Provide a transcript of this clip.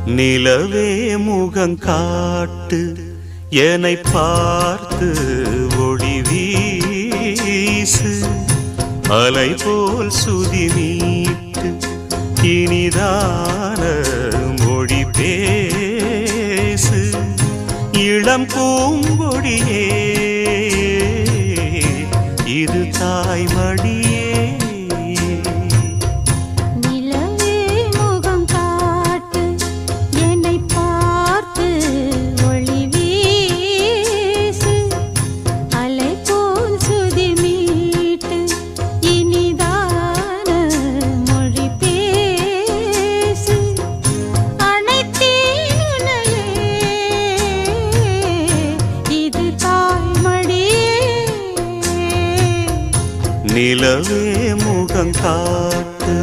நிலவே முகங்காட்டு என்னை பார்த்து ஒளி வீசு அலை போல் சுதி நீட்டு இனிதான மொழி பேசு இளம் பூங்கொடியே இது தாய்மடியே நிலவே முகங்காட்டு